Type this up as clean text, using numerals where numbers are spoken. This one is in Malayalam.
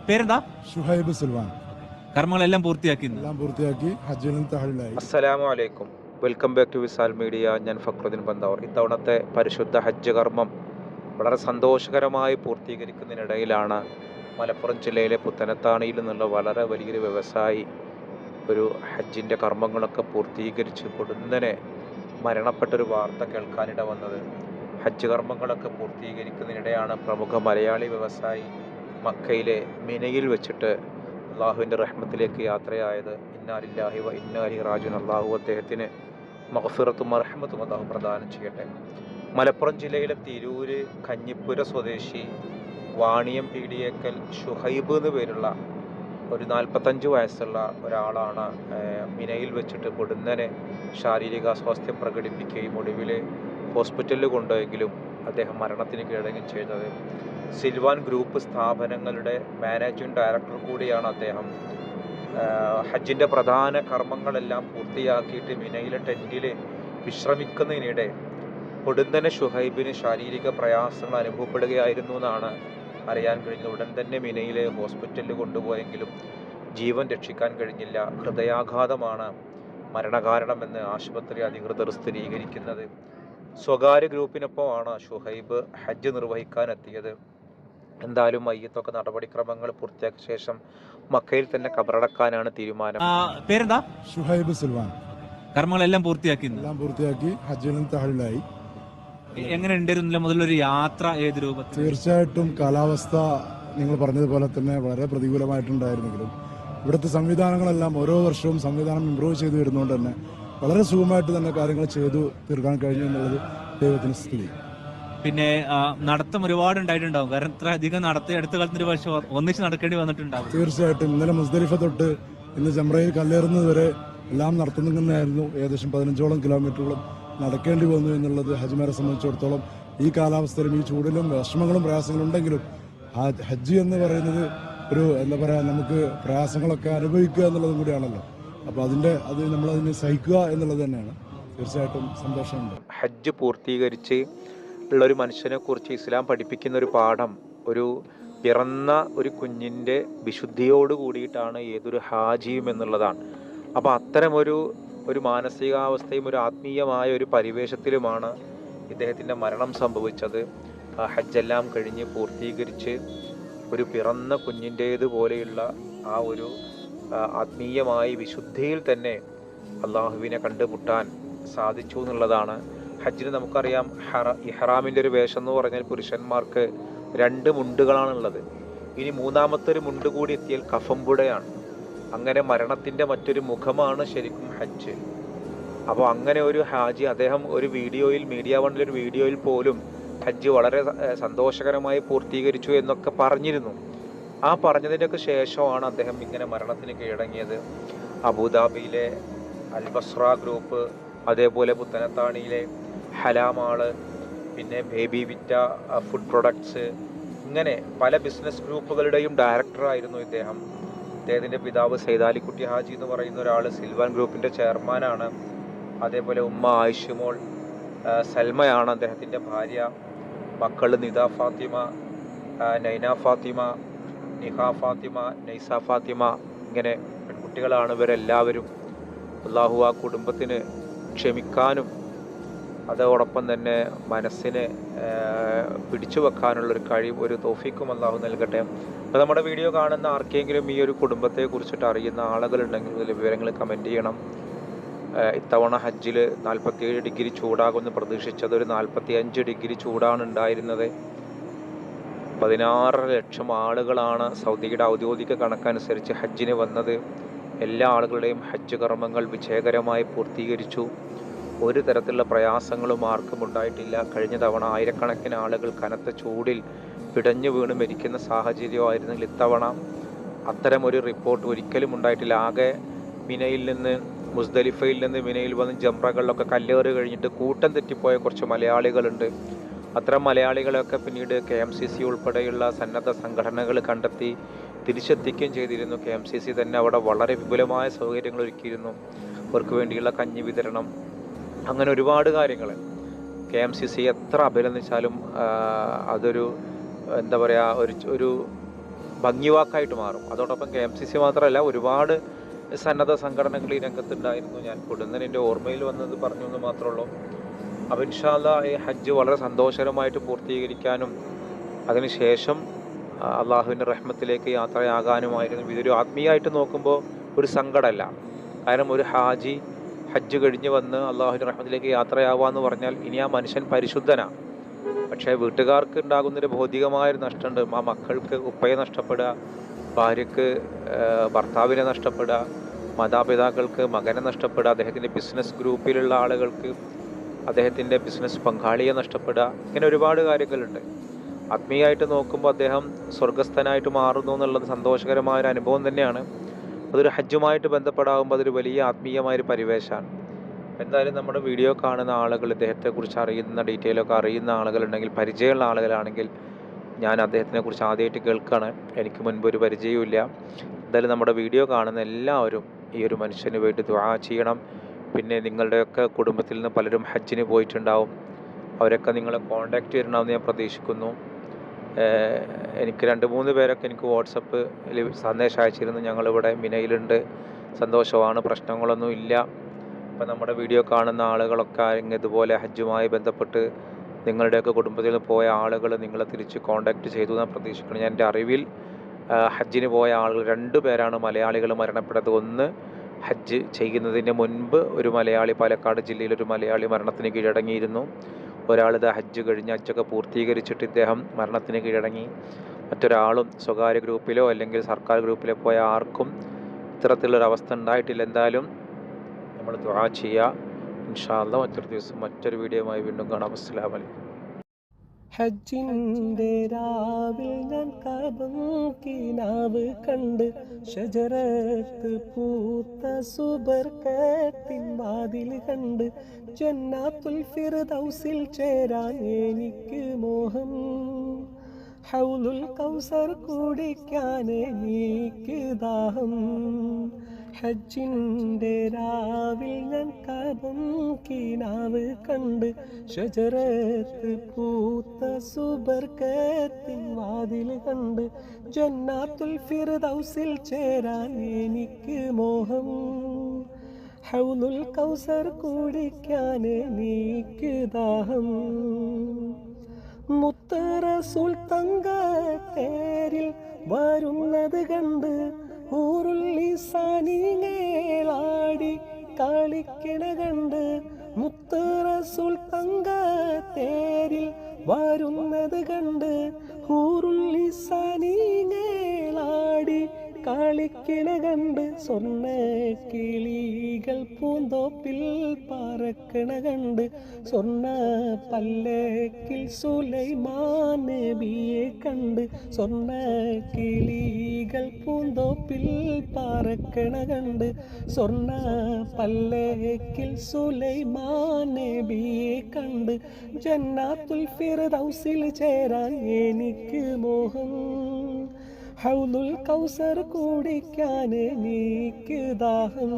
പേരെന്താ? ഷുഹൈബ് സുൽവാൻ. കർമ്മങ്ങളെല്ലാം പൂർത്തിയാക്കി ഹജ്ജിൽ നിന്ന് തഹലിലായി. അസ്സലാമു അലൈക്കും, welcome back to Visal media. ഞാൻ ഫക്രുദ്ദീൻ ബന്താവർ. ഇത്തവണത്തെ പരിശുദ്ധ ഹജ്ജ് കർമ്മം വളരെ സന്തോഷകരമായി പൂർത്തീകരിക്കുന്നതിനിടയിലാണ് മലപ്പുറം ജില്ലയിലെ പുത്തനത്താണിയിൽ നിന്നുള്ള വളരെ വലിയൊരു വ്യവസായി ഒരു ഹജ്ജിൻ്റെ കർമ്മങ്ങളൊക്കെ പൂർത്തീകരിച്ച് പൊടുന്നനെ മരണപ്പെട്ടൊരു വാർത്ത കേൾക്കാനിട വന്നത്. ഹജ്ജ് കർമ്മങ്ങളൊക്കെ പൂർത്തീകരിക്കുന്നതിനിടെയാണ് പ്രമുഖ മലയാളി വ്യവസായി മക്കയിലെ മിനയിൽ വെച്ചിട്ട് അള്ളാഹുവിൻ്റെ റഹ്മത്തിലേക്ക് യാത്രയായത്. ഇന്നാ ലില്ലാഹി വ ഇന്നാ ഇലൈഹി റാജിഊൻ. അള്ളാഹു അദ്ദേഹത്തിന് മഗ്ഫിറത്തും റഹ്മത്തും അള്ളാഹു പ്രദാനം ചെയ്യട്ടെ. മലപ്പുറം ജില്ലയിലെ തിരൂര് കഞ്ഞിപ്പുര സ്വദേശി വാണിയം പീടിയേക്കൽ ഷുഹൈബ് എന്ന് പേരുള്ള ഒരു 45 വയസ്സുള്ള ഒരാളാണ് മിനയിൽ വെച്ചിട്ട് പൊടുന്നനെ ശാരീരിക അസ്വാസ്ഥ്യം പ്രകടിപ്പിക്കുകയും ഒടുവിൽ ഹോസ്പിറ്റലിൽ കൊണ്ടുപോയെങ്കിലും അദ്ദേഹം മരണത്തിന് കീഴടങ്ങുകയും ചെയ്തത്. സിൽവാൻ ഗ്രൂപ്പ് സ്ഥാപനങ്ങളുടെ മാനേജിംഗ് ഡയറക്ടർ കൂടിയാണ് അദ്ദേഹം. ഹജ്ജിൻ്റെ പ്രധാന കർമ്മങ്ങളെല്ലാം പൂർത്തിയാക്കിയിട്ട് മിനയിലെ ടെൻറ്റിൽ വിശ്രമിക്കുന്നതിനിടെ പൊടുന്നനെ ഷുഹൈബിന് ശാരീരിക പ്രയാസങ്ങൾ അനുഭവപ്പെടുകയായിരുന്നു എന്നാണ് അറിയാൻ കഴിഞ്ഞത്. ഉടൻ തന്നെ മിനയിലെ ഹോസ്പിറ്റലിൽ കൊണ്ടുപോയെങ്കിലും ജീവൻ രക്ഷിക്കാൻ കഴിഞ്ഞില്ല. ഹൃദയാഘാതമാണ് മരണകാരണമെന്ന് ആശുപത്രി അധികൃതർ സ്ഥിരീകരിക്കുന്നത്. സ്വകാര്യ ഗ്രൂപ്പിനൊപ്പമാണ് ഷുഹൈബ് ഹജ്ജ് നിർവഹിക്കാൻ എത്തിയത്. എന്തായാലും മയ്യത്തൊക്കെ നടപടിക്രമങ്ങൾ പൂർത്തിയാക്കിയ ശേഷം മക്കയിൽ തന്നെ കബറടക്കാനാണ് തീരുമാനം. പേരെന്താ? ഷുഹൈബ് സുൽവാൻ. കർമ്മങ്ങളെല്ലാം പൂർത്തിയാക്കി ഹജ്ജിൽ നിന്ന് തഹലിലായി. എങ്ങനെ ഉണ്ടായിരുന്നില്ല മുതലൊരു യാത്ര ഏത് രൂപത്തിൽ? തീർച്ചയായിട്ടും കാലാവസ്ഥ നിങ്ങൾ പറഞ്ഞതുപോലെ തന്നെ വളരെ പ്രതികൂലമായിട്ടുണ്ടായിരുന്നെങ്കിലും ഇവിടുത്തെ സംവിധാനങ്ങളെല്ലാം ഓരോ വർഷവും സംവിധാനം ഇമ്പ്രൂവ് ചെയ്തു വരുന്നതുകൊണ്ട് തന്നെ വളരെ സുഖമായിട്ട് തന്നെ കാര്യങ്ങൾ ചെയ്തു തീർക്കാൻ കഴിഞ്ഞു എന്നുള്ളത് ദൈവത്തിന് സ്ഥിതി. പിന്നെ നടത്തം ഒരുപാട് ഉണ്ടായിട്ടുണ്ടാവും, കാരണം ഇത്ര അധികം നടത്തി അടുത്ത കാലത്ത് ഒരു വർഷം ഒന്നിച്ച് നടക്കേണ്ടി വന്നിട്ടുണ്ടാവും. തീർച്ചയായിട്ടും ഇന്നലെ മുസ്ദലിഫ തൊട്ട് ഇന്ന് ജംറയിൽ കല്ലേറുന്നത് വരെ എല്ലാം നടത്തുന്നതായിരുന്നു. ഏകദേശം 15ഓളം കിലോമീറ്ററുകളും നടക്കേണ്ടി വന്നു എന്നുള്ളത് ഹജ്ജിമാരെ സംബന്ധിച്ചിടത്തോളം ഈ കാലാവസ്ഥയിലും ഈ ചൂടിലും വിഷമങ്ങളും പ്രയാസങ്ങളും ഉണ്ടെങ്കിലും ഹജ്ജ് എന്ന് പറയുന്നത് ഒരു എന്താ പറയുക, നമുക്ക് പ്രയാസങ്ങളൊക്കെ അനുഭവിക്കുക എന്നുള്ളതും കൂടിയാണല്ലോ. അപ്പോൾ അത് നമ്മളതിനെ സഹിക്കുക എന്നുള്ളത് തന്നെയാണ്. തീർച്ചയായിട്ടും സന്തോഷമുണ്ട്. ഹജ്ജ് പൂർത്തീകരിച്ച് ഉള്ളൊരു മനുഷ്യനെ കുറിച്ച് ഇസ്ലാം പഠിപ്പിക്കുന്ന ഒരു പാഠം, ഒരു പിറന്ന ഒരു കുഞ്ഞിൻ്റെ വിശുദ്ധിയോട് കൂടിയിട്ടാണ് ഏതൊരു ഹാജിയും എന്നുള്ളതാണ്. അപ്പോൾ അത്തരമൊരു മാനസികാവസ്ഥയും ഒരു ആത്മീയമായ ഒരു പരിവേഷത്തിലുമാണ് ഇദ്ദേഹത്തിൻ്റെ മരണം സംഭവിച്ചത്. ഹജ്ജെല്ലാം കഴിഞ്ഞ് പൂർത്തീകരിച്ച് ഒരു പിറന്ന കുഞ്ഞിൻ്റേതുപോലെയുള്ള ആ ഒരു ആത്മീയമായ വിശുദ്ധിയിൽ തന്നെ അള്ളാഹുവിനെ കണ്ടുമുട്ടാൻ സാധിച്ചു എന്നുള്ളതാണ്. ഹജ്ജിന് നമുക്കറിയാം ഇഹ്റാമിൻ്റെ ഒരു വേഷം എന്ന് പറഞ്ഞാൽ പുരുഷന്മാർക്ക് 2 മുണ്ടുകളാണുള്ളത്. ഇനി മൂന്നാമത്തെ ഒരു മുണ്ട് കൂടി എത്തിയാൽ കഫംപുടയാണ്. അങ്ങനെ മരണത്തിൻ്റെ മറ്റൊരു മുഖമാണ് ശരിക്കും ഹജ്ജ്. അപ്പോൾ അങ്ങനെ ഒരു ഹാജി അദ്ദേഹം ഒരു വീഡിയോയിൽ, മീഡിയ വണ്ണിലൊരു വീഡിയോയിൽ പോലും ഹജ്ജ് വളരെ സന്തോഷകരമായി പൂർത്തീകരിച്ചു എന്നൊക്കെ പറഞ്ഞിരുന്നു. ആ പറഞ്ഞതിൻ്റെയൊക്കെ ശേഷമാണ് അദ്ദേഹം ഇങ്ങനെ മരണത്തിന് കീഴടങ്ങിയത്. അബുദാബിയിലെ അൽബസ്ര ഗ്രൂപ്പ്, അതേപോലെ പുത്തനത്താണിയിലെ ഹലാമാള്, പിന്നെ ബേബി വിറ്റ ഫുഡ് പ്രൊഡക്ട്സ്, ഇങ്ങനെ പല ബിസിനസ് ഗ്രൂപ്പുകളുടെയും ഡയറക്ടറായിരുന്നു ഇദ്ദേഹം. അദ്ദേഹത്തിൻ്റെ പിതാവ് സൈദാലിക്കുട്ടി ഹാജി എന്ന് പറയുന്ന ഒരാൾ സിൽവാൻ ഗ്രൂപ്പിൻ്റെ ചെയർമാനാണ്. അതേപോലെ ഉമ്മ ആയിഷുമോൾ സൽമയാണ് അദ്ദേഹത്തിൻ്റെ ഭാര്യ. മക്കൾ നിദ ഫാത്തിമ, നൈന ഫാത്തിമ, നിഹ ഫാത്തിമ, നൈസ ഫാത്തിമ, ഇങ്ങനെ പെൺകുട്ടികളാണ് ഇവരെല്ലാവരും. അള്ളാഹു ആ കുടുംബത്തിന് ക്ഷമിക്കാനും അതോടൊപ്പം തന്നെ മനസ്സിനെ പിടിച്ചു വെക്കാനുള്ളൊരു കഴിവ്, ഒരു തൗഫീക്കും അള്ളാഹു നൽകട്ടെ. അപ്പോൾ നമ്മുടെ വീഡിയോ കാണുന്ന ആർക്കെങ്കിലും ഈ ഒരു കുടുംബത്തെ കുറിച്ചിട്ട് അറിയുന്ന ആളുകളുണ്ടെങ്കിൽ ഇതിൽ വിവരങ്ങൾ കമൻറ്റ് ചെയ്യണം. ഇത്തവണ ഹജ്ജിൽ 47 ഡിഗ്രി ചൂടാകുമെന്ന് പ്രതീക്ഷിച്ചത് ഒരു 45 ഡിഗ്രി ചൂടാണ് ഉണ്ടായിരുന്നത്. 16 ലക്ഷം ആളുകളാണ് സൗദിയുടെ ഔദ്യോഗിക കണക്കനുസരിച്ച് ഹജ്ജിന് വന്നത്. എല്ലാ ആളുകളുടെയും ഹജ്ജ് കർമ്മങ്ങൾ വിജയകരമായി പൂർത്തീകരിച്ചു. ഒരു തരത്തിലുള്ള പ്രയാസങ്ങളും ആർക്കും ഉണ്ടായിട്ടില്ല. കഴിഞ്ഞ തവണ ആയിരക്കണക്കിന് ആളുകൾ കനത്ത ചൂടിൽ പിടഞ്ഞു വീണ് മരിക്കുന്ന സാഹചര്യമായിരുന്നെങ്കിൽ ഇത്തവണ അത്തരമൊരു റിപ്പോർട്ട് ഒരിക്കലും ഉണ്ടായിട്ടില്ല. ആകെ മിനയിൽ നിന്ന്, മുസ്ദലിഫയിൽ നിന്ന് മിനയിൽ വന്ന് ജംറകളിലൊക്കെ കല്ലേറ് കഴിഞ്ഞിട്ട് കൂട്ടം തെറ്റിപ്പോയ കുറച്ച് മലയാളികളുണ്ട്. അത്തരം മലയാളികളൊക്കെ പിന്നീട് KMCC ഉൾപ്പെടെയുള്ള സന്നദ്ധ സംഘടനകൾ കണ്ടെത്തി തിരിച്ചെത്തിക്കുകയും ചെയ്തിരുന്നു. KMCC തന്നെ അവിടെ വളരെ വിപുലമായ സൗകര്യങ്ങൾ ഒരുക്കിയിരുന്നു. അവർക്ക് വേണ്ടിയുള്ള കഞ്ഞി വിതരണം, അങ്ങനെ ഒരുപാട് കാര്യങ്ങൾ. KMCC എത്ര അഭിനന്ദിച്ചാലും അതൊരു എന്താ പറയുക, ഒരു ഭംഗിവാക്കായിട്ട് മാറും. അതോടൊപ്പം KMCC മാത്രമല്ല, ഒരുപാട് സന്നദ്ധ സംഘടനകൾ ഈ രംഗത്തുണ്ടായിരുന്നു. ഞാൻ പൊടുന്നതിന് എൻ്റെ ഓർമ്മയിൽ വന്നത് പറഞ്ഞു എന്ന് മാത്രമേ ഉള്ളൂ. അപ്പോൾ ഇൻഷാ അല്ലാഹ് ഈ ഹജ്ജ് വളരെ സന്തോഷകരമായിട്ട് പൂർത്തീകരിക്കാനും അതിനുശേഷം അള്ളാഹുവിൻ്റെ റഹ്മത്തിലേക്ക് യാത്രയാകാനുമായിരുന്നു. ഇതൊരു ആത്മീയമായിട്ട് നോക്കുമ്പോൾ ഒരു സങ്കടമല്ല. കാരണം ഒരു ഹാജി ഹജ്ജ് കഴിഞ്ഞ് വന്ന് അള്ളാഹുവിൻ്റെ റഹ്മത്തിലേക്ക് യാത്രയാവാന്ന് പറഞ്ഞാൽ ഇനി ആ മനുഷ്യൻ പരിശുദ്ധനാണ്. പക്ഷേ വീട്ടുകാർക്ക് ഉണ്ടാകുന്നൊരു ഭൗതികമായൊരു നഷ്ടമുണ്ട്. ആ മക്കൾക്ക് ഉപ്പയെ നഷ്ടപ്പെടുക, ഭാര്യയ്ക്ക് ഭർത്താവിനെ നഷ്ടപ്പെടുക, മാതാപിതാക്കൾക്ക് മകനെ നഷ്ടപ്പെടുക, അദ്ദേഹത്തിൻ്റെ ബിസിനസ് ഗ്രൂപ്പിലുള്ള ആളുകൾക്ക് അദ്ദേഹത്തിൻ്റെ ബിസിനസ് പങ്കാളിയെ നഷ്ടപ്പെടുക. ഇങ്ങനെ ഒരുപാട് കാര്യങ്ങളുണ്ട്. ആത്മീയമായിട്ട് നോക്കുമ്പോൾ അദ്ദേഹം സ്വർഗസ്ഥനായിട്ട് മാറുന്നു എന്നുള്ളത് സന്തോഷകരമായൊരു അനുഭവം തന്നെയാണ്. അതൊരു ഹജ്ജുമായിട്ട് ബന്ധപ്പെടാകുമ്പോൾ അതൊരു വലിയ ആത്മീയമായൊരു പരിവേശമാണ്. എന്തായാലും നമ്മുടെ വീഡിയോ കാണുന്ന ആളുകൾ, ഇദ്ദേഹത്തെക്കുറിച്ച് അറിയുന്ന ഡീറ്റെയിലൊക്കെ അറിയുന്ന ആളുകളുണ്ടെങ്കിൽ, പരിചയമുള്ള ആളുകളാണെങ്കിൽ, ഞാൻ അദ്ദേഹത്തിനെ കുറിച്ച് ആദ്യമായിട്ട് കേൾക്കുകയാണ്, എനിക്ക് മുൻപ് ഒരു പരിചയവുമില്ല. എന്തായാലും നമ്മുടെ വീഡിയോ കാണുന്ന എല്ലാവരും ഈ ഒരു മനുഷ്യന് വേണ്ടി ദുആ ചെയ്യണം. പിന്നെ നിങ്ങളുടെയൊക്കെ കുടുംബത്തിൽ നിന്ന് പലരും ഹജ്ജിന് പോയിട്ടുണ്ടാവും. അവരൊക്കെ നിങ്ങളെ കോൺടാക്റ്റ് ചെയ്യണമെന്ന് ഞാൻ പ്രതീക്ഷിക്കുന്നു. എനിക്ക് 2-3 പേരൊക്കെ എനിക്ക് വാട്സപ്പിൽ സന്ദേശം അയച്ചിരുന്നു. ഞങ്ങളിവിടെ മിനയിലുണ്ട്, സന്തോഷമാണ്, പ്രശ്നങ്ങളൊന്നും ഇല്ല. അപ്പോൾ നമ്മുടെ വീഡിയോ കാണുന്ന ആളുകളൊക്കെ ഇതുപോലെ ഹജ്ജുമായി ബന്ധപ്പെട്ട് നിങ്ങളുടെയൊക്കെ കുടുംബത്തിൽ നിന്ന് പോയ ആളുകൾ നിങ്ങളെ തിരിച്ച് കോൺടാക്റ്റ് ചെയ്തു എന്നാണ് പ്രതീക്ഷിക്കുന്നത്. ഞാൻ എൻ്റെ അറിവിൽ ഹജ്ജിന് പോയ ആളുകൾ 2 പേരാണ് മലയാളികൾ മരണപ്പെട്ടത്. ഒന്ന് ഹജ്ജ് ചെയ്യുന്നതിന് മുൻപ് ഒരു മലയാളി, പാലക്കാട് ജില്ലയിലൊരു മലയാളി മരണത്തിന് കീഴടങ്ങിയിരുന്നു. ഒരാളിത് ഹജ്ജ് കഴിഞ്ഞ് ഹജ്ജൊക്കെ പൂർത്തീകരിച്ചിട്ട് ഇദ്ദേഹം മരണത്തിന് കീഴടങ്ങി. മറ്റൊരാളും സ്വകാര്യ ഗ്രൂപ്പിലോ അല്ലെങ്കിൽ സർക്കാർ ഗ്രൂപ്പിലോ പോയ ആർക്കും ഇത്തരത്തിലുള്ളൊരവസ്ഥ ഉണ്ടായിട്ടില്ല. എന്തായാലും നമ്മൾ ദുആ ചെയ്യുക. ഇൻഷാ അല്ലാഹ് മറ്റൊരു ദിവസം മറ്റൊരു വീഡിയോയുമായി വീണ്ടും കാണാം. അസ്സലാമു അലൈക്കും. ഹജ്ജിൻ്റെ രാവിൽ ഞാൻ കഅബം കിനാവ് കണ്ട്, ഷജറത്ത് പൂത്ത സുബർക്കത്തിൻ വാതിൽ കണ്ട്, ജന്നാത്തുൽ ഫിർദൗസിൽ ചേരാൻ എനിക്ക് മോഹം, ഹൗലുൽ കൗസർ കുടിക്കാൻ എനിക്ക് ദാഹം. ഹജ്ജിൻ്റെ രാവിൽ ഞാൻ കഅബം കിനാവ് കണ്ട്, ഷജറത്ത് പൂത്ത സുബർക്കത്തിൻ വാതിൽ കണ്ട്, ജന്നാത്തുൽ ഫിർദൗസിൽ ചേരാൻ എനിക്ക് മോഹം, ഹൗലുൽ കൗസർ കുടിക്കാൻ എനിക്ക് ദാഹം. മുത്ത് റസൂൽ തങ്കത്തേരിൽ വരുന്നത് കണ്ട്, ൂറുള്ളിസാനിങ്ങേളാടി കളിക്കണ കണ്ട്, മുത്ത് റസൂൽ തങ്കത്തേരിൽ വരുന്നത് കണ്ട്, ൂറുള്ളിസാനിങ്ങേളാടി കളിക്കണ കണ്ട്, സ്വർണ്ണ കിളികൾ പൂന്തോപ്പിൽ പറക്കണ കണ്ട്, സ്വർണ്ണ പല്ലക്കിൽ സുലൈമാൻ നബിയെ കണ്ട്, സ്വർണ്ണ കിളികൾ പൂന്തോപ്പിൽ പറക്കണ കണ്ട്, സ്വർണ്ണ പല്ലക്കിൽ സുലൈമാൻ നബിയെ കണ്ട്, ജന്നാത്തുൽ ഫിർദൗസിൽ ചേരാൻ എനിക്ക് മോഹം, ഹൗലുൽ കൗസർ കുടിക്കാൻ എനിക്ക് ദാഹം.